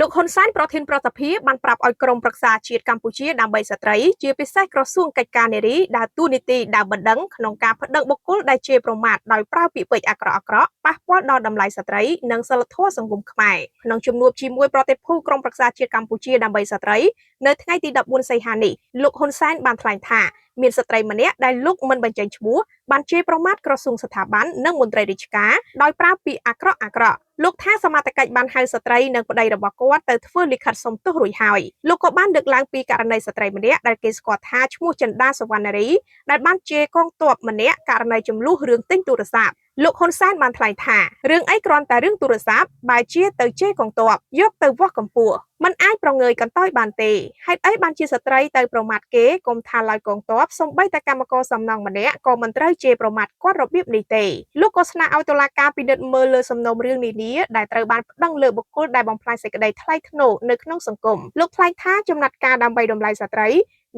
លោកហ៊ុនសែនប្រធានប្រតិភិបានប្រាប់ឲ្យក្រមប្រឹក្សាជាតិកម្ពុជាដើម្បីស្ត្រីជាពិសេសក្រសួងកិច្ចការនារីដើរតួនាទីដើរបណ្ដឹងក្នុងការប្តឹងបុគ្គលដែលជេរប្រមាថដោយប្រើពាក្យពេចន៍អាក្រក់ៗប៉ះពាល់ដល់តម្លៃស្ត្រីនិងសិលធម៌សង្គមខ្មែរក្នុងជំនួបជាមួយប្រតិភូក្រមប្រឹក្សាជាតិកម្ពុជាដើម្បីស្ត្រីនៅថ្ងៃទី14សីហានេះលោកហ៊ុនសែនបានថ្លែងថាមានស្ត្រីម្នាក់ដែលលោកមិនបញ្ចេញឈ្មោះបានជេរប្រមាថក្រសួងស្ថាប័ននិងមន្ត្រីរាជការដោយប្រើពាក្យអាក្រក់ៗលោកថាសមត្ថកិច្ចបានហៅស្ត្រីនិងប្តីរបស់គាត់ទៅធ្វើលិខិតសុំទោសរួចហើយលោកក៏បានលើកឡើងពីករណីស្ត្រីម្នាក់ដែលគេស្គាល់ថាឈ្មោះចិន្តាសុវណ្ណារីដែលបានជេរកងទ័ពម្នាក់ករណីចំនួនរឿងទិញទូរស័ព្ទលោកហ៊ុនសែនបានថ្លែងថារឿងអីគ្រាន់តែរឿងទូរស័ព្ទបែរជាទៅជេរកងទ័ពយកទៅវាស់កម្ពស់มันអាចប្រងើយកន្តើយបានទេហេតុអីបានជាស្ត្រីទៅប្រមាថគេគុំថាឡើយកងទ័ពសំបីតែកម្មករសំណង់ម្នាក់ក៏មិនត្រូវជេរប្រមាថគាត់របៀបនេះទេលោកក៏ស្នើឲ្យតុលាការពិនិត្យមើលលើសំណុំរឿងនានាដែលត្រូវបានប្តឹងលើបុគ្គលដែលបំផ្លាញសេចក្តីថ្លៃថ្នូរនៅក្នុងសង្គមលោកថ្លែងថាចំណាត់ការដើម្បីតម្លៃស្ត្រី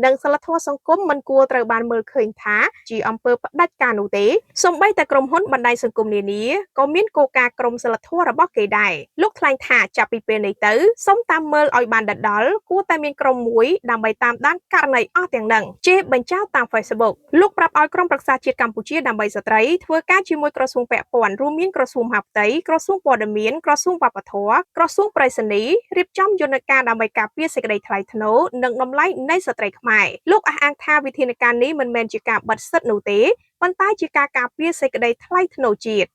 និងសិលធម៌សង្គមមិនគួរត្រូវបានមើលឃើញថាជាអំពើផ្ដាច់ការនោះទេសូម្បីតែក្រុមហ៊ុនបណ្ដាញសង្គមនានាក៏មានគោលការណ៍ក្រមសីលធម៌របស់គេដែរលោកថ្លែងថាចាប់ពីពេលនេះទៅសូមតាមមើលឲ្យបានដដែលគួរតែមានក្រុមមួយដើម្បីតាមដានករណីអស់ទាំងនឹងជេរបញ្ចោលតាម Facebook លោកប្រាប់ឲ្យក្រុមប្រឹក្សាជាតិកម្ពុជាដើម្បីស្ត្រីធ្វើការជាមួយក្រសួងពាក់ព័ន្ធរួមមានក្រសួងមហាផ្ទៃក្រសួងព័ត៌មានក្រសួងវប្បធម៌ក្រសួងប្រៃសណីរៀបចំយន្តការដើម្បីការពារសេចក្តីថ្លៃថ្នូរនិងតម្លៃនៃស្ត្រីខ្មែរលោកអះអាងថាវិធានការនេះមិនមែនជាការបិទសិទ្ធិនោះទេប៉ុន្តែជាការការពារសេចក្តីថ្លៃថ្នូរជាតិ